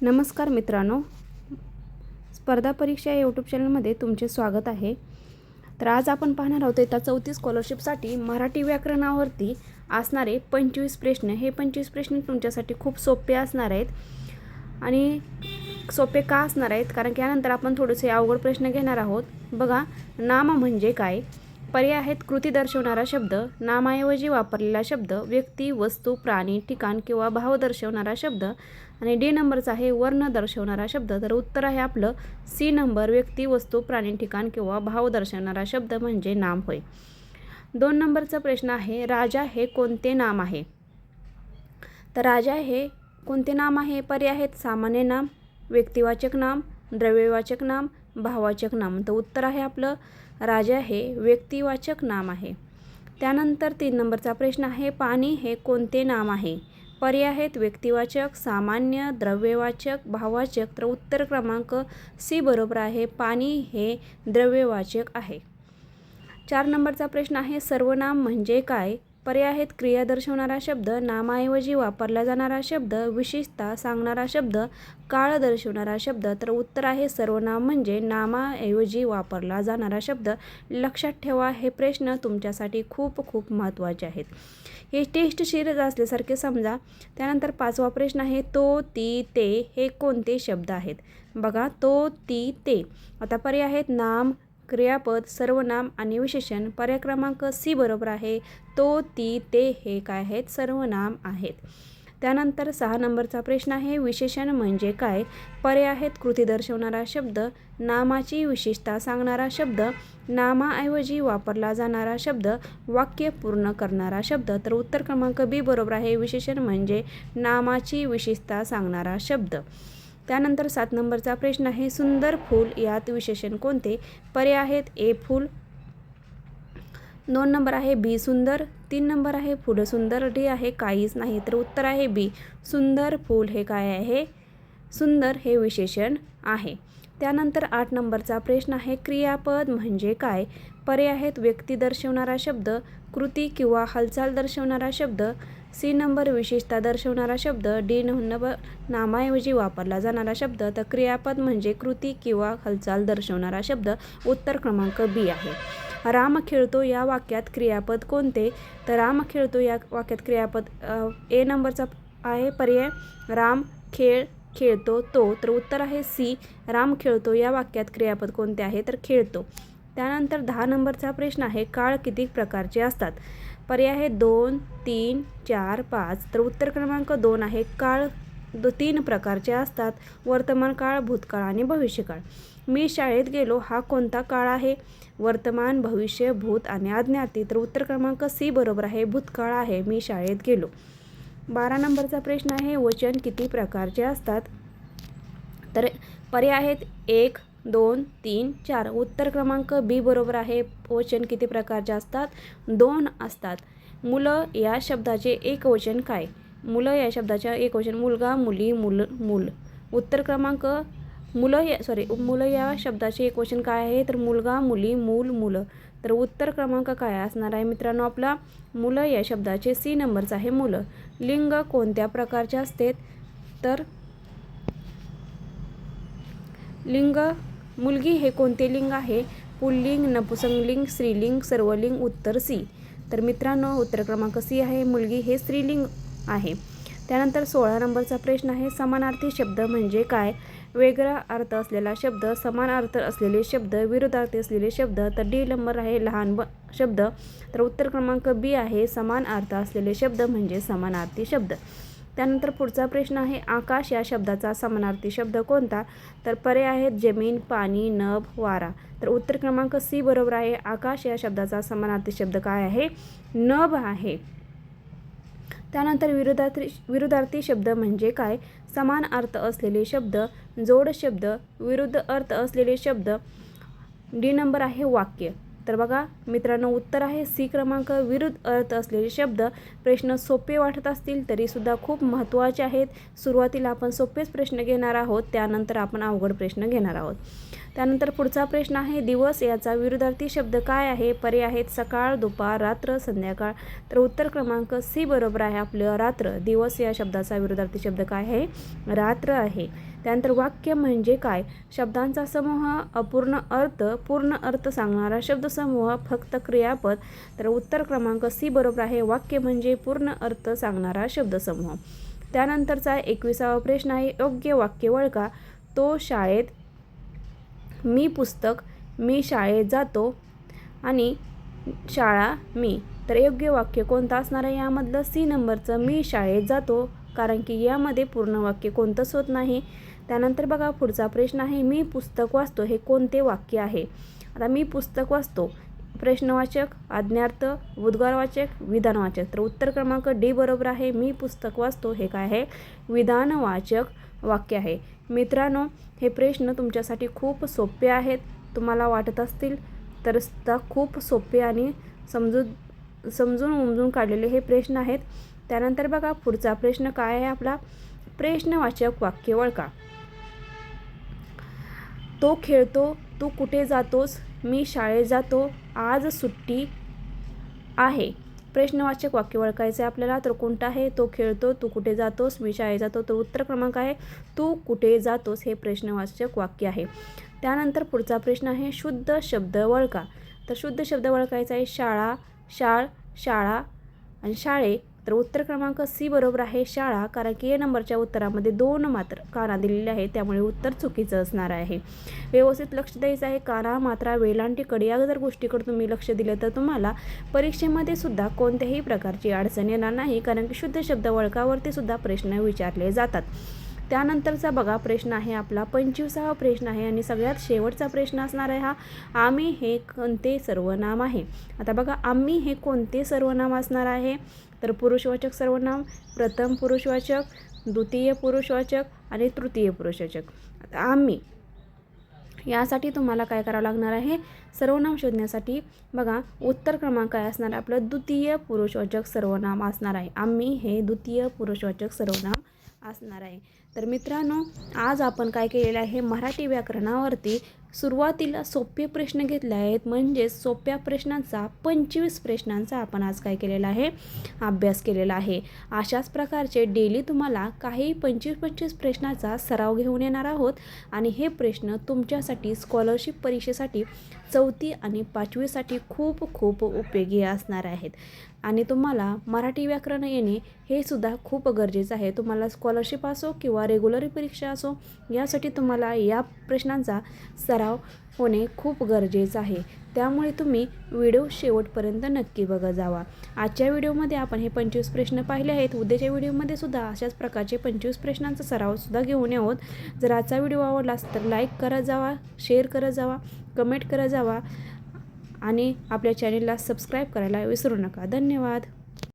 नमस्कार मित्रांनो, स्पर्धा परीक्षा या यूट्यूब चॅनलमध्ये तुमचे स्वागत आहे. तर आज आपण पाहणार आहोत इयत्ता 4थी स्कॉलरशिपसाठी मराठी व्याकरणावरती असणारे 25 प्रश्न. हे 25 प्रश्न तुमच्यासाठी खूप सोपे असणार आहेत. आणि सोपे का असणार आहेत? कारण की यानंतर आपण थोडेसे अवघड प्रश्न घेणार आहोत. बघा, नाम म्हणजे काय? पर्याय आहेत कृती दर्शवणारा शब्द, नामाऐवजी वापरलेला शब्द, व्यक्ती, वस्तू, प्राणी, ठिकाण किंवा भाव दर्शवणारा शब्द. आणि डी नंबरचा आहे वर्ण दर्शवणारा शब्द. तर उत्तर आहे आपलं सी नंबर, व्यक्ती, वस्तू, प्राणी, ठिकाण किंवा भाव दर्शवणारा शब्द म्हणजे नाम होय. 2 नंबरचा प्रश्न आहे राजा हे कोणते नाम आहे? तर राजा हे कोणते नाम आहे? पर्याय आहेत सामान्य नाम, व्यक्तिवाचक नाम, द्रव्यवाचक नाम, भाववाचक नाम. तर उत्तर आहे आपलं राजा हे व्यक्तिवाचक नाम आहे. त्यानंतर 3 नंबरचा प्रश्न आहे पाणी हे कोणते नाम आहे? पर्याय आहेत व्यक्तिवाचक, सामान्य, द्रव्यवाचक, भाववाचक. तर उत्तर क्रमांक सी बरोबर आहे, पाणी हे द्रव्यवाचक आहे. 4 नंबरचा प्रश्न आहे सर्वनाम म्हणजे काय? पर्याय आहेत क्रिया दर्शवणारा शब्द, नामाऐवजी वापरला जाणारा शब्द, विशेषता सांगणारा शब्द, काळ दर्शवणारा शब्द. तर उत्तर आहे सर्वनाम म्हणजे नामाऐवजी वापरला जाणारा शब्द. लक्षात ठेवा, हे प्रश्न तुमच्यासाठी खूप खूप महत्त्वाचे आहेत. हे टेस्ट सिरीज असल्यासारखे समजा. त्यानंतर 5वा प्रश्न आहे तो, ती, ते हे कोणते शब्द आहेत? बघा, तो, ती, ते. आता पर्याय आहेत नाम, क्रियापद, सर्वनाम आणि विशेषण. पर्याय क्रमांक सी बरोबर आहे, तो, ती, ते हे काय आहेत? सर्वनाम आहेत. त्यानंतर 6 नंबरचा प्रश्न आहे विशेषण म्हणजे काय? पर्याय आहेत कृती दर्शवणारा शब्द, नामाची विशेषता सांगणारा शब्द, नामाऐवजी वापरला जाणारा शब्द, वाक्य पूर्ण करणारा शब्द. तर उत्तर क्रमांक बी बरोबर आहे, विशेषण म्हणजे नामाची विशेषता सांगणारा शब्द. त्यानंतर 7 नंबरचा प्रश्न आहे सुंदर फूल यात विशेषण कोणते? पर्याय आहेत ए फूल, 2 नंबर आहे बी सुंदर, 3 नंबर आहे फुलं सुंदर, डी आहे काहीच नाही. तर उत्तर आहे बी, सुंदर फूल हे काय आहे? सुंदर हे विशेषण आहे. त्यानंतर 8 नंबरचा प्रश्न आहे क्रियापद म्हणजे काय? पर्याय आहेत व्यक्ती दर्शवणारा शब्द, कृती किंवा हालचाल दर्शवणारा शब्द, सी नंबर विशेषता दर्शवणारा शब्द, डी नंबर नामाऐवजी वापरला जाणारा शब्द. तर क्रियापद म्हणजे कृती किंवा हालचाल दर्शवणारा शब्द. उत्तर क्रमांक बी आहे. राम खेळतो या वाक्यात क्रियापद कोणते? तर राम खेळतो या वाक्यात क्रियापद ए नंबरचा आहे पर्याय, राम, खेळ, खेळतो, तो. तर उत्तर आहे सी, राम खेळतो या वाक्यात क्रियापद कोणते आहे? तर खेळतो. त्यानंतर 10 नंबरचा प्रश्न आहे काळ किती प्रकारचे असतात? पर्याय आहे 2, 3, 4, 5. तर उत्तर क्रमांक 2 आहे, काळ 3 प्रकारचे असतात, वर्तमान काळ, भूतकाळ आणि भविष्यकाळ. मी शाळेत गेलो हा कोणता काळ आहे? वर्तमान, भविष्य, भूत आणि आज्ञाती. तर उत्तर क्रमांक सी बरोबर आहे, भूतकाळ आहे, मी शाळेत गेलो. 12 नंबरचा प्रश्न आहे वचन किती प्रकारचे असतात? तर पर्याय आहेत 1, 2, 3, 4. उत्तर क्रमांक बी बरोबर आहे, वचन किती प्रकारचे असतात? 2 असतात. मुलं या शब्दाचे एकवचन काय? मुलं या शब्दाचे एकवचन मुलगा, मुली, मूल. उत्तर क्रमांक मुलं या शब्दाचे एकवचन काय आहे? तर मुलगा, मुली, मूल, मुलं. तर उत्तर क्रमांक काय असणार आहे मित्रांनो आपला? मुलं या शब्दाचे सी नंबरचा आहे मुलं. लिंग कोणत्या प्रकारचे असते? तर लिंग, मुलगी हे कोणते लिंग आहे? पुल्लिंग, नपुंसकलिंग, स्त्रीलिंग, सर्वलिंग. उत्तर सी. तर मित्रांनो उत्तर क्रमांक सी आहे, मुलगी हे स्त्रीलिंग आहे. त्यानंतर 16 नंबरचा प्रश्न आहे समानार्थी शब्द म्हणजे काय? वेगळा अर्थ असलेला शब्द, समान अर्थ असलेले शब्द, विरुद्धार्थी असलेले शब्द. तर डी नंबर आहे लहान शब्द. तर उत्तर क्रमांक बी आहे, समान अर्थ असलेले शब्द म्हणजे समानार्थी शब्द. त्यानंतर पुढचा प्रश्न आहे आकाश या शब्दाचा समानार्थी शब्द कोणता? तर पर्याय आहेत जमीन, पाणी, नभ, वारा. तर उत्तर क्रमांक सी बरोबर आहे, आकाश या शब्दाचा समानार्थी शब्द काय आहे? नभ आहे. त्यानंतर विरुद्धार्थी शब्द म्हणजे काय? समान अर्थ असलेले शब्द, जोड शब्द, विरुद्ध अर्थ असलेले शब्द. डी नंबर आहे वाक्य. तर बघा मित्रांनो उत्तर आहे सी क्रमांक, विरुद्ध अर्थ असलेले शब्द. प्रश्न सोपे वाटत असतील तरीसुद्धा खूप महत्त्वाचे आहेत. सुरुवातीला आपण सोपेच प्रश्न घेणार आहोत, त्यानंतर आपण अवघड प्रश्न घेणार आहोत. त्यानंतर पुढचा प्रश्न आहे दिवस याचा विरुद्धार्थी शब्द काय आहे? पर्याय आहेत सकाळ, दुपार, रात्र, संध्याकाळ. तर उत्तर क्रमांक सी बरोबर आहे आपलं रात्र. दिवस या शब्दाचा विरुद्धार्थी शब्द काय आहे? रात्र आहे. त्यानंतर वाक्य म्हणजे काय, शब्दांचा समूह, अपूर्ण अर्थ, पूर्ण अर्थ सांगणारा शब्दसमूह, फक्त क्रियापद. तर उत्तर क्रमांक सी बरोबर आहे. वाक्य म्हणजे पूर्ण अर्थ सांगणारा शब्दसमूह. त्यानंतरचा 21वा प्रश्न आहे, योग्य वाक्य ओळखा. तो शाळेत, मी पुस्तक, मी शाळेत जातो आणि शाळा मी. तर योग्य वाक्य कोणतं असणार आहे यामधलं, सी नंबरचं, मी शाळेत जातो, कारण की यामध्ये पूर्ण वाक्य कोणतंच होत नाही. त्यानंतर बघा पुढचा प्रश्न आहे, मी पुस्तक वाचतो, हे कोणते वाक्य आहे. आता मी पुस्तक वाचतो, प्रश्नवाचक, आज्ञार्थ, उद्गारवाचक, विधानवाचक. तर उत्तर क्रमांक डी बरोबर आहे. मी पुस्तक वाचतो हे काय आहे, विधानवाचक वाक्य आहे. मित्रांनो, हे प्रश्न तुमच्यासाठी खूप सोपे आहेत. तुम्हाला वाटत असतील तर सुद्धा खूप सोपे आणि समजून उमजून काढलेले हे प्रश्न आहेत. त्यानंतर बघा पुढचा प्रश्न काय आहे आपला, प्रश्नवाचक वाक्य ओळखा. तो खेळतो, तू कुठे जातोस, मी शाळेत जातो, आज सुट्टी आहे. प्रश्नवाचक वाक्य ओळखायचं आहे आपल्याला. तर कोणतं आहे, तो खेळतो, तू कुठे जातोस, मी शाळेत जातो. तर उत्तर क्रमांक आहे तू कुठे जातोस, हे प्रश्नवाचक वाक्य आहे. त्यानंतर पुढचा प्रश्न आहे, शुद्ध शब्द ओळखा. तर शुद्ध शब्द ओळखायचा आहे, शाळा, शाळ, शाळा आणि शाळे. तर उत्तर क्रमांक सी बरोबर आहे, शाळा, कारण की ए नंबरच्या उत्तरामध्ये 2 मात्र काना दिलेले आहे, त्यामुळे उत्तर चुकीचं असणार आहे. व्यवस्थित लक्ष द्यायचं आहे. काना, मात्रा, वेलांटी, कडी या जर गोष्टीकडे तुम्ही लक्ष दिलं तर तुम्हाला परीक्षेमध्ये सुद्धा कोणत्याही प्रकारची अडचण येणार नाही, कारण की शुद्ध शब्द ओळखावरती सुद्धा प्रश्न विचारले जातात. त्यानंतरचा बघा प्रश्न आहे आपला 25वा प्रश्न आहे आणि सगळ्यात शेवटचा प्रश्न असणार आहे हा, आम्ही हे कोणते सर्वनाम आहे. आता बघा आम्ही हे कोणते सर्वनाम असणार आहे. तर पुरुषवाचक सर्वनाम, प्रथम पुरुषवाचक, द्वितीय पुरुषवाचक आणि तृतीय पुरुषवाचक. आता आम्ही यासाठी तुम्हाला काय करावं लागणार आहे, सर्वनाम शोधण्यासाठी बघा उत्तर क्रमांक काय असणार, आपलं द्वितीय पुरुषवाचक सर्वनाम असणार आहे. आम्ही हे द्वितीय पुरुषवाचक सर्वनाम असणार आहे. तर मित्रांनो, आज आपण काय केलेलं आहे, मराठी व्याकरणावरती सुरुवातीला सोपे प्रश्न घेतले आहेत, म्हणजेच सोप्या प्रश्नांचा 25 प्रश्नांचा आपण आज काय केलेला आहे, अभ्यास केलेला आहे. अशाच प्रकारचे डेली तुम्हाला काही 25 प्रश्नाचा सराव घेऊन येणार आहोत आणि हे प्रश्न तुमच्यासाठी स्कॉलरशिप परीक्षेसाठी 4थी आणि 5वीसाठी खूप खूप उपयोगी असणार आहेत. आणि तुम्हाला मराठी व्याकरण येणे हे सुद्धा खूप गरजेचं आहे. तुम्हाला स्कॉलरशिप असो किंवा रेग्युलर परीक्षा असो, यासाठी तुम्हाला या प्रश्नांचा सराव होणे खूप गरजेचं आहे. त्यामुळे तुम्ही व्हिडिओ शेवटपर्यंत नक्की बघत जावा. आजच्या व्हिडिओमध्ये आपण हे 25 प्रश्न पाहिले आहेत. उद्याच्या व्हिडिओमध्ये सुद्धा अशाच प्रकारचे 25 प्रश्नांचा सरावसुद्धा घेऊन आहोत. जर आजचा व्हिडिओ आवडला तर लाईक करत जावा, शेअर करत जावा, कमेंट करत जावा आणि आपल्या चॅनेलला सबस्क्राईब करायला विसरू नका. धन्यवाद.